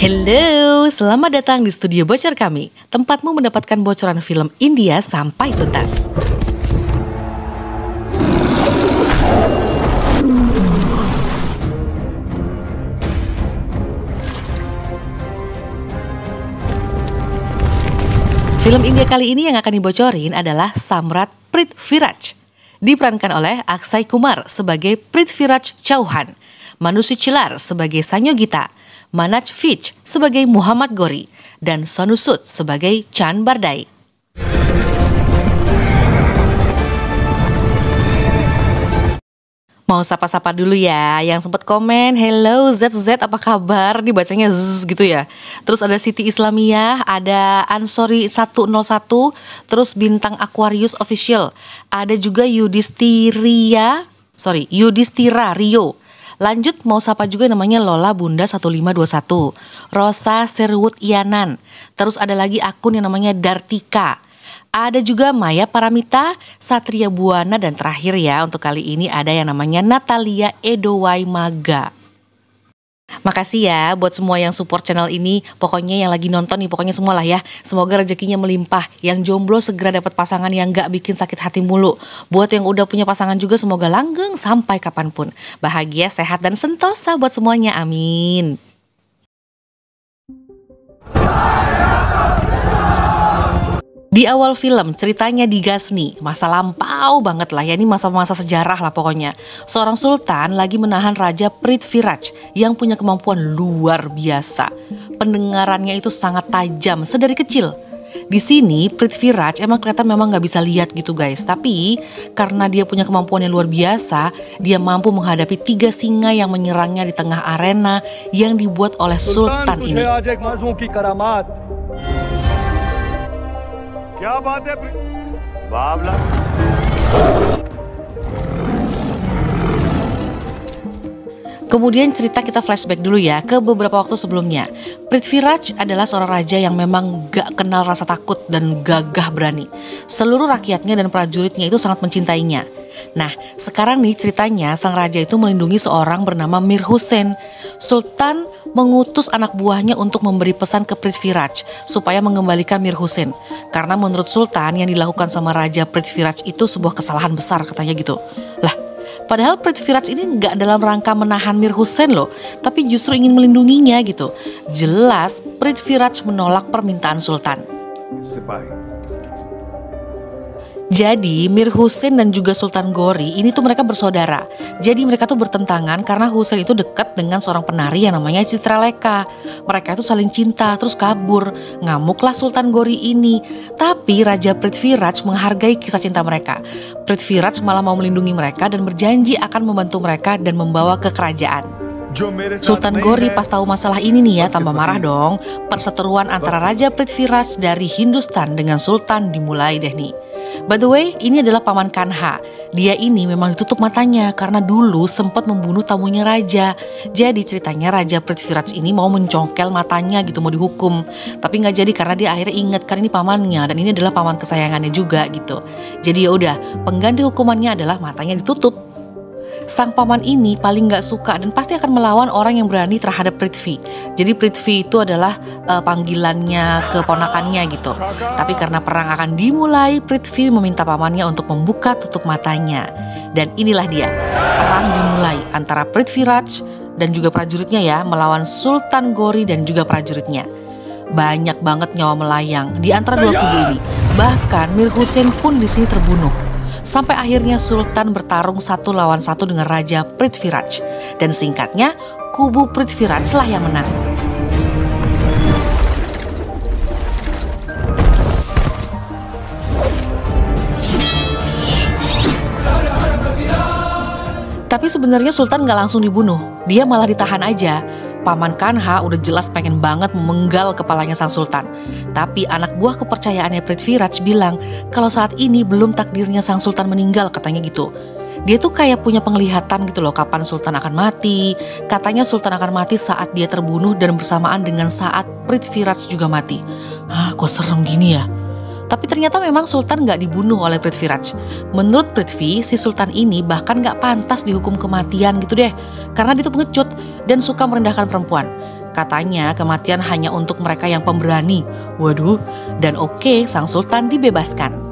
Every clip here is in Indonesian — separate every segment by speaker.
Speaker 1: Hello, selamat datang di studio bocor kami, tempatmu mendapatkan bocoran film India sampai tuntas. Film India kali ini yang akan dibocorin adalah Samrat Prithviraj. Diperankan oleh Akshay Kumar sebagai Prithviraj Chauhan, Manushi Chilar sebagai Sanyogita, Manoj Vij sebagai Muhammad Gori, dan Sonu Sood sebagai Chan Bardai. Mau sapa-sapa dulu ya, yang sempat komen, hello ZZ apa kabar, dibacanya Z gitu ya. Terus ada Siti Islamiyah, ada Ansori 101, terus Bintang Aquarius Official. Ada juga Yudhistira Rio. Lanjut mau sapa juga namanya Lola Bunda 1521, Rosa Serwood Ianan. Terus ada lagi akun yang namanya Dartika. Ada juga Maya Paramita, Satria Buana, dan terakhir ya untuk kali ini ada yang namanya Natalia Edowai Maga. Makasih ya buat semua yang support channel ini. Pokoknya yang lagi nonton nih, pokoknya semua lah ya. Semoga rezekinya melimpah. Yang jomblo segera dapat pasangan yang gak bikin sakit hati mulu. Buat yang udah punya pasangan juga semoga langgeng sampai kapanpun. Bahagia, sehat, dan sentosa buat semuanya. Amin. Di awal film ceritanya di Ghazni, masa lampau banget lah ya, ini masa-masa sejarah lah pokoknya. Seorang sultan lagi menahan Raja Prithviraj yang punya kemampuan luar biasa. Pendengarannya itu sangat tajam sedari kecil. Di sini Prithviraj emang kelihatan memang gak bisa lihat gitu guys, tapi karena dia punya kemampuan yang luar biasa, dia mampu menghadapi 3 singa yang menyerangnya di tengah arena yang dibuat oleh sultan ini. Kemudian cerita kita flashback dulu ya ke beberapa waktu sebelumnya. Prithviraj adalah seorang raja yang memang gak kenal rasa takut dan gagah berani. Seluruh rakyatnya dan prajuritnya itu sangat mencintainya. Nah, sekarang nih ceritanya sang raja itu melindungi seorang bernama Mir Hussain. Sultan mengutus anak buahnya untuk memberi pesan ke Prithviraj supaya mengembalikan Mir Hussain. Karena menurut Sultan yang dilakukan sama Raja Prithviraj itu sebuah kesalahan besar katanya gitu. Lah, padahal Prithviraj ini nggak dalam rangka menahan Mir Hussain loh, tapi justru ingin melindunginya gitu. Jelas Prithviraj menolak permintaan Sultan. Jadi Mir Hussain dan juga Sultan Gori ini tuh mereka bersaudara. Jadi mereka tuh bertentangan karena Hussain itu dekat dengan seorang penari yang namanya Citraleka. Mereka itu saling cinta terus kabur. Ngamuklah Sultan Gori ini. Tapi Raja Prithviraj menghargai kisah cinta mereka. Prithviraj malah mau melindungi mereka dan berjanji akan membantu mereka dan membawa ke kerajaan. Sultan Gori pas tahu masalah ini nih ya tambah marah dong. Perseteruan antara Raja Prithviraj dari Hindustan dengan Sultan dimulai deh nih. By the way, ini adalah Paman Kanha. Dia ini memang ditutup matanya karena dulu sempat membunuh tamunya raja. Jadi ceritanya Raja Prithviraj ini mau mencongkel matanya gitu, mau dihukum. Tapi nggak jadi karena dia akhirnya ingat kan ini pamannya dan ini adalah paman kesayangannya juga gitu. Jadi ya udah, pengganti hukumannya adalah matanya ditutup. Sang paman ini paling gak suka dan pasti akan melawan orang yang berani terhadap Prithvi. Jadi Prithvi itu adalah panggilannya keponakannya gitu. Tapi karena perang akan dimulai, Prithvi meminta pamannya untuk membuka tutup matanya. Dan inilah dia, perang dimulai antara Prithviraj dan juga prajuritnya ya, melawan Sultan Gori dan juga prajuritnya. Banyak banget nyawa melayang di antara dua kubu ini. Bahkan Mir Hussain pun di sini terbunuh. Sampai akhirnya Sultan bertarung 1 lawan 1 dengan Raja Prithviraj. Dan singkatnya, kubu Prithviraj lah yang menang. Tapi sebenarnya Sultan gak langsung dibunuh, dia malah ditahan aja. Paman Kanha udah jelas pengen banget memenggal kepalanya sang sultan. Tapi anak buah kepercayaannya Prithviraj bilang kalau saat ini belum takdirnya sang sultan meninggal katanya gitu. Dia tuh kayak punya penglihatan gitu loh kapan sultan akan mati. Katanya sultan akan mati saat dia terbunuh dan bersamaan dengan saat Prithviraj juga mati. Kok serem gini ya? Tapi ternyata memang Sultan gak dibunuh oleh Prithviraj. Menurut Prithvi, si Sultan ini bahkan gak pantas dihukum kematian gitu deh. Karena dia tuh pengecut dan suka merendahkan perempuan. Katanya kematian hanya untuk mereka yang pemberani. Waduh, dan oke, sang sultan dibebaskan.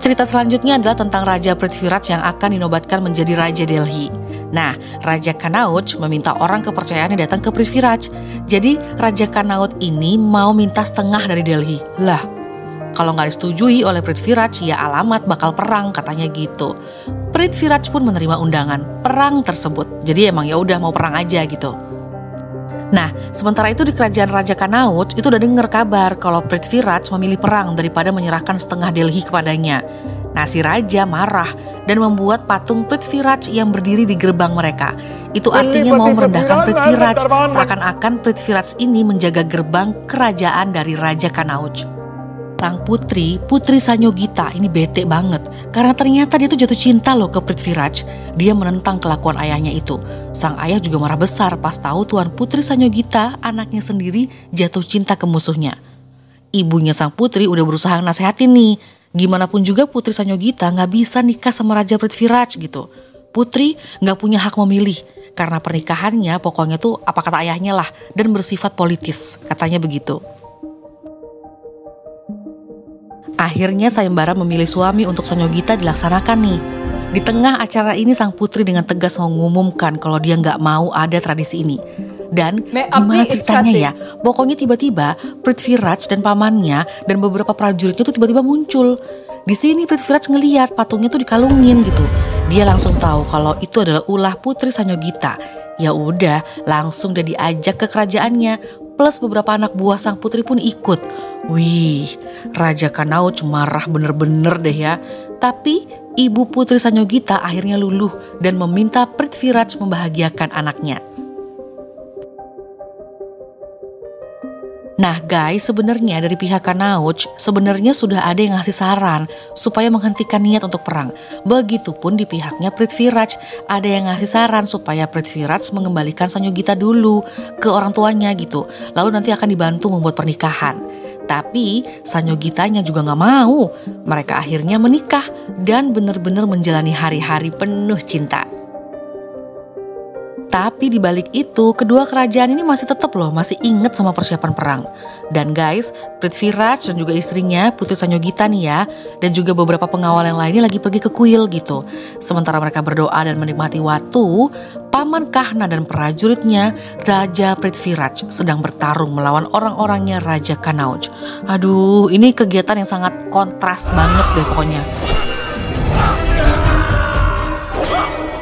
Speaker 1: Cerita selanjutnya adalah tentang Raja Prithviraj yang akan dinobatkan menjadi Raja Delhi. Nah, Raja Kanauj meminta orang kepercayaannya datang ke Prithviraj. Jadi, Raja Kanauj ini mau minta setengah dari Delhi. Lah, kalau nggak disetujui oleh Prithviraj, ya alamat bakal perang, katanya gitu. Prithviraj pun menerima undangan perang tersebut. Jadi emang ya udah mau perang aja gitu. Nah, sementara itu di kerajaan Raja Kanauj itu udah dengar kabar kalau Prithviraj memilih perang daripada menyerahkan setengah Delhi kepadanya. Nah, si raja marah dan membuat patung Prithviraj yang berdiri di gerbang mereka. Itu artinya mau merendahkan Prithviraj, seakan-akan Prithviraj ini menjaga gerbang kerajaan dari Raja Kanauj. Sang putri Sanyogita ini bete banget karena ternyata dia tuh jatuh cinta loh ke Prithviraj. Dia menentang kelakuan ayahnya itu. Sang ayah juga marah besar pas tahu Tuan Putri Sanyogita, anaknya sendiri, jatuh cinta ke musuhnya. Ibunya sang putri udah berusaha nasehatin nih. Gimana pun juga Putri Sanyogita gak bisa nikah sama Raja Prithviraj gitu. Putri gak punya hak memilih karena pernikahannya pokoknya tuh apa kata ayahnya lah dan bersifat politis, katanya begitu. Akhirnya sayembara memilih suami untuk Sanyogita dilaksanakan nih. Di tengah acara ini sang putri dengan tegas mengumumkan kalau dia nggak mau ada tradisi ini. Dan gimana ceritanya ya, pokoknya tiba-tiba Prithviraj dan pamannya dan beberapa prajuritnya tuh tiba-tiba muncul. Di sini Prithviraj ngelihat patungnya tuh dikalungin gitu. Dia langsung tahu kalau itu adalah ulah Putri Sanyogita. Ya udah, langsung dia diajak ke kerajaannya. Plus beberapa anak buah sang putri pun ikut. Wih, Raja Kanauj marah bener-bener deh ya. Tapi ibu Putri Sanyogita akhirnya luluh dan meminta Prithviraj membahagiakan anaknya. Nah guys, sebenarnya dari pihak Kanauj sebenarnya sudah ada yang ngasih saran supaya menghentikan niat untuk perang. Begitupun di pihaknya Prithviraj, ada yang ngasih saran supaya Prithviraj mengembalikan Sanyogita dulu ke orang tuanya gitu. Lalu nanti akan dibantu membuat pernikahan. Tapi Sanyogitanya juga gak mau. Mereka akhirnya menikah dan benar-benar menjalani hari-hari penuh cinta. Tapi dibalik itu, kedua kerajaan ini masih tetap loh, masih inget sama persiapan perang. Dan guys, Prithviraj dan juga istrinya Putri Sanyogita nih ya, dan juga beberapa pengawal yang lainnya lagi pergi ke kuil gitu. Sementara mereka berdoa dan menikmati waktu, paman Kahna dan prajuritnya Raja Prithviraj sedang bertarung melawan orang-orangnya Raja Kanauj. Aduh, ini kegiatan yang sangat kontras banget deh pokoknya.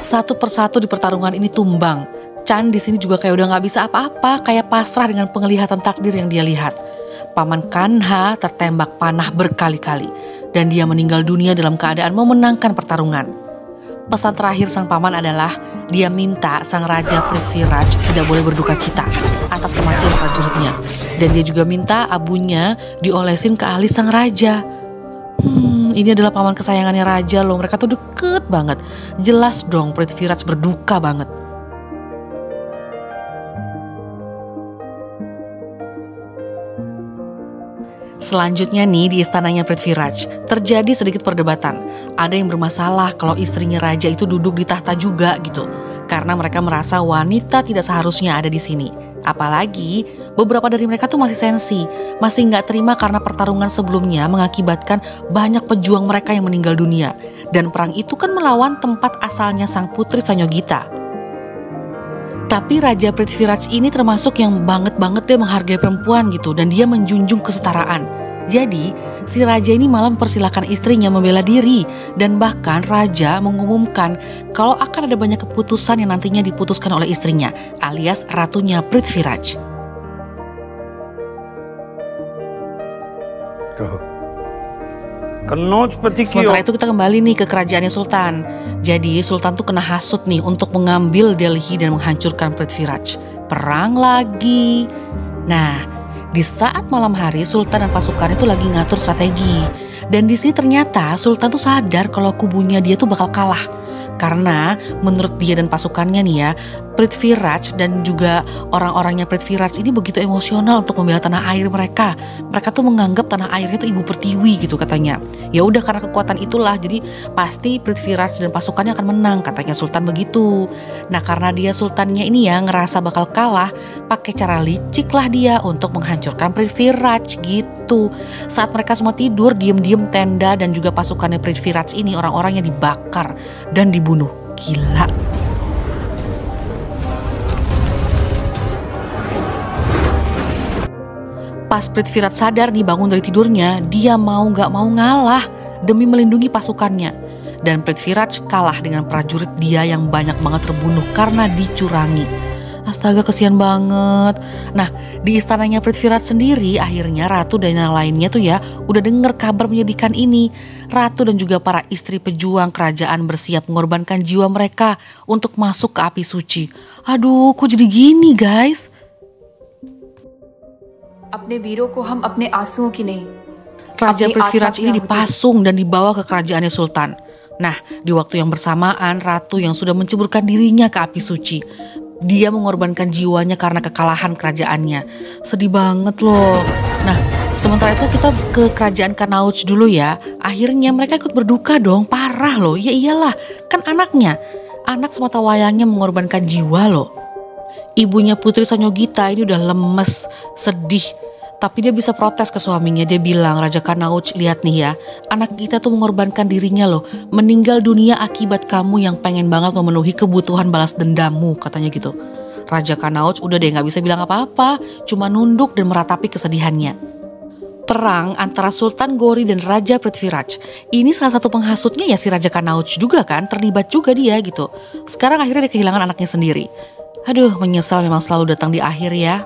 Speaker 1: Satu persatu di pertarungan ini tumbang. Chan di sini juga kayak udah nggak bisa apa-apa, kayak pasrah dengan penglihatan takdir yang dia lihat. Paman Kanha tertembak panah berkali-kali dan dia meninggal dunia dalam keadaan memenangkan pertarungan. Pesan terakhir sang paman adalah dia minta sang Raja Prithviraj tidak boleh berduka cita atas kematian prajuritnya, dan dia juga minta abunya diolesin ke alis sang raja. Ini adalah paman kesayangannya raja loh, mereka tuh deket banget. Jelas dong Prithviraj berduka banget. Selanjutnya nih di istananya Prithviraj terjadi sedikit perdebatan. Ada yang bermasalah kalau istrinya raja itu duduk di tahta juga gitu, karena mereka merasa wanita tidak seharusnya ada di sini. Apalagi beberapa dari mereka tuh masih sensi, masih nggak terima karena pertarungan sebelumnya mengakibatkan banyak pejuang mereka yang meninggal dunia. Dan perang itu kan melawan tempat asalnya sang putri Sanyogita. Tapi Raja Prithviraj ini termasuk yang banget dia menghargai perempuan gitu, dan dia menjunjung kesetaraan. Jadi si raja ini malah mempersilahkan istrinya membela diri, dan bahkan raja mengumumkan kalau akan ada banyak keputusan yang nantinya diputuskan oleh istrinya, alias ratunya Prithviraj. Sementara itu kita kembali nih ke kerajaannya Sultan. Jadi Sultan tuh kena hasut nih untuk mengambil Delhi dan menghancurkan Prithviraj. Perang lagi. Nah, di saat malam hari Sultan dan pasukan itu lagi ngatur strategi. Dan di sini ternyata Sultan tuh sadar kalau kubunya dia tuh bakal kalah. Karena menurut dia dan pasukannya nih ya, Prithviraj dan juga orang-orangnya Prithviraj ini begitu emosional untuk membela tanah air mereka. Mereka tuh menganggap tanah airnya tuh ibu pertiwi gitu katanya. Ya udah karena kekuatan itulah, jadi pasti Prithviraj dan pasukannya akan menang katanya Sultan begitu. Nah karena dia sultannya ini ya ngerasa bakal kalah, pakai cara licik lah dia untuk menghancurkan Prithviraj gitu. Saat mereka semua tidur, diem-diem tenda dan juga pasukannya Prithviraj ini orang-orangnya dibakar dan dibunuh. Gila. Pas Prithviraj sadar nih bangun dari tidurnya, dia mau gak mau ngalah demi melindungi pasukannya. Dan Prithviraj kalah dengan prajurit dia yang banyak banget terbunuh karena dicurangi. Astaga kesian banget. Nah di istananya Prithviraj sendiri akhirnya ratu dan yang lainnya tuh ya udah denger kabar menyedihkan ini. Ratu dan juga para istri pejuang kerajaan bersiap mengorbankan jiwa mereka untuk masuk ke api suci. Aduh kok jadi gini guys.
Speaker 2: अपने वीरों को हम अपने आंसुओं की नहीं,
Speaker 1: Raja
Speaker 2: अपनी
Speaker 1: Prithviraj
Speaker 2: आत्मा की
Speaker 1: ini
Speaker 2: आहुति
Speaker 1: dipasung dan dibawa ke kerajaannya Sultan. Nah, di waktu yang bersamaan Ratu yang sudah menceburkan dirinya ke api suci. Dia mengorbankan jiwanya karena kekalahan kerajaannya. Sedih banget loh. Nah, sementara itu kita ke kerajaan Kanauj dulu ya. Akhirnya mereka ikut berduka dong, parah loh. Ya iyalah, kan anaknya. Anak semata wayangnya mengorbankan jiwa loh. Ibunya Putri Sanyogita ini udah lemes, sedih. Tapi dia bisa protes ke suaminya. Dia bilang, Raja Kanauj lihat nih ya, anak kita tuh mengorbankan dirinya loh. Meninggal dunia akibat kamu yang pengen banget memenuhi kebutuhan balas dendammu, katanya gitu. Raja Kanauj udah deh gak bisa bilang apa-apa, cuma nunduk dan meratapi kesedihannya. Perang antara Sultan Ghori dan Raja Prithviraj. Ini salah satu penghasutnya ya si Raja Kanauj juga kan, terlibat juga dia gitu. Sekarang akhirnya dia kehilangan anaknya sendiri. Aduh, menyesal memang selalu datang di akhir ya.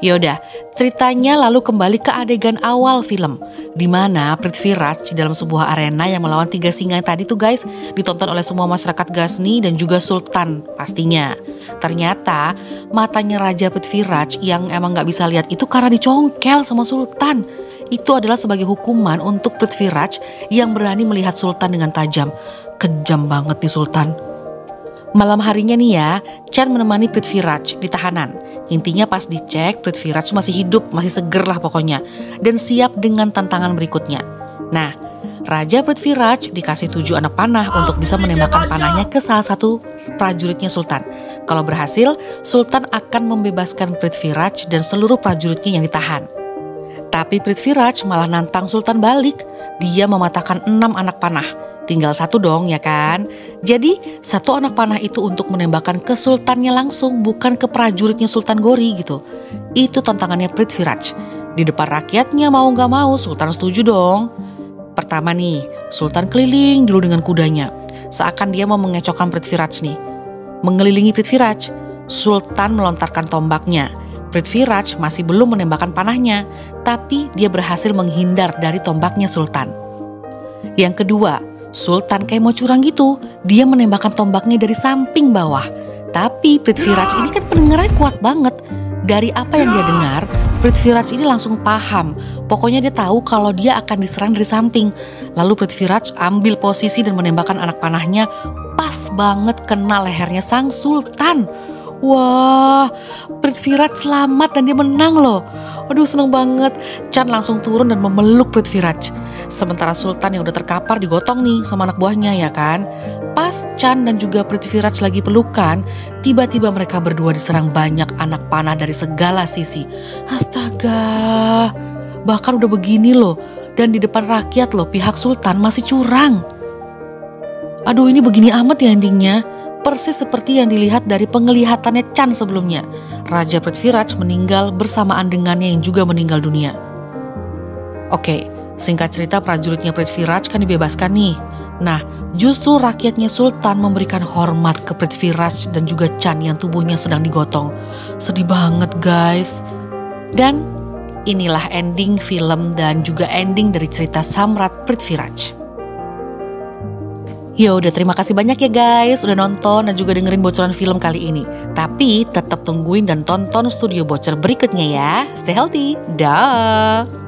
Speaker 1: Yaudah, ceritanya lalu kembali ke adegan awal film, di mana Prithviraj dalam sebuah arena yang melawan 3 singa yang tadi tuh guys, ditonton oleh semua masyarakat Ghazni dan juga Sultan pastinya. Ternyata matanya Raja Prithviraj yang emang gak bisa lihat itu karena dicongkel sama Sultan. Itu adalah sebagai hukuman untuk Prithviraj yang berani melihat Sultan dengan tajam. Kejam banget nih Sultan. Malam harinya nih ya, Chan menemani Prithviraj di tahanan. Intinya pas dicek, Prithviraj masih hidup, masih seger lah pokoknya. Dan siap dengan tantangan berikutnya. Nah, Raja Prithviraj dikasih 7 anak panah untuk bisa menembakkan panahnya ke salah satu prajuritnya Sultan. Kalau berhasil, Sultan akan membebaskan Prithviraj dan seluruh prajuritnya yang ditahan. Tapi Prithviraj malah nantang Sultan balik. Dia mematahkan 6 anak panah. Tinggal 1 dong ya kan. Jadi 1 anak panah itu untuk menembakkan ke sultannya langsung, bukan ke prajuritnya Sultan Ghori gitu. Itu tantangannya Prithviraj. Di depan rakyatnya mau gak mau Sultan setuju dong. Pertama nih, Sultan keliling dulu dengan kudanya. Seakan dia mau mengecokkan Prithviraj nih. Mengelilingi Prithviraj, Sultan melontarkan tombaknya. Prithviraj masih belum menembakkan panahnya, tapi dia berhasil menghindar dari tombaknya Sultan. Yang kedua, Sultan kayak mau curang gitu, dia menembakkan tombaknya dari samping bawah. Tapi Prithviraj ini kan pendengarnya kuat banget. Dari apa yang dia dengar, Prithviraj ini langsung paham. Pokoknya dia tahu kalau dia akan diserang dari samping. Lalu Prithviraj ambil posisi dan menembakkan anak panahnya pas banget kena lehernya sang Sultan. Wah, Prithviraj selamat dan dia menang loh. Aduh seneng banget. Chan langsung turun dan memeluk Prithviraj. Sementara Sultan yang udah terkapar digotong nih sama anak buahnya ya kan. Pas Chan dan juga Prithviraj lagi pelukan, tiba-tiba mereka berdua diserang banyak anak panah dari segala sisi. Astaga, bahkan udah begini loh. Dan di depan rakyat loh, pihak Sultan masih curang. Aduh ini begini amat ya endingnya. Persis seperti yang dilihat dari penglihatannya Chan sebelumnya. Raja Prithviraj meninggal bersamaan dengannya yang juga meninggal dunia. Oke, singkat cerita prajuritnya Prithviraj kan dibebaskan nih. Nah, justru rakyatnya Sultan memberikan hormat ke Prithviraj dan juga Chan yang tubuhnya sedang digotong. Sedih banget guys. Dan inilah ending film dan juga ending dari cerita Samrat Prithviraj. Ya udah terima kasih banyak ya guys udah nonton dan juga dengerin bocoran film kali ini. Tapi tetap tungguin dan tonton Studio Bocor berikutnya ya. Stay healthy. Dah.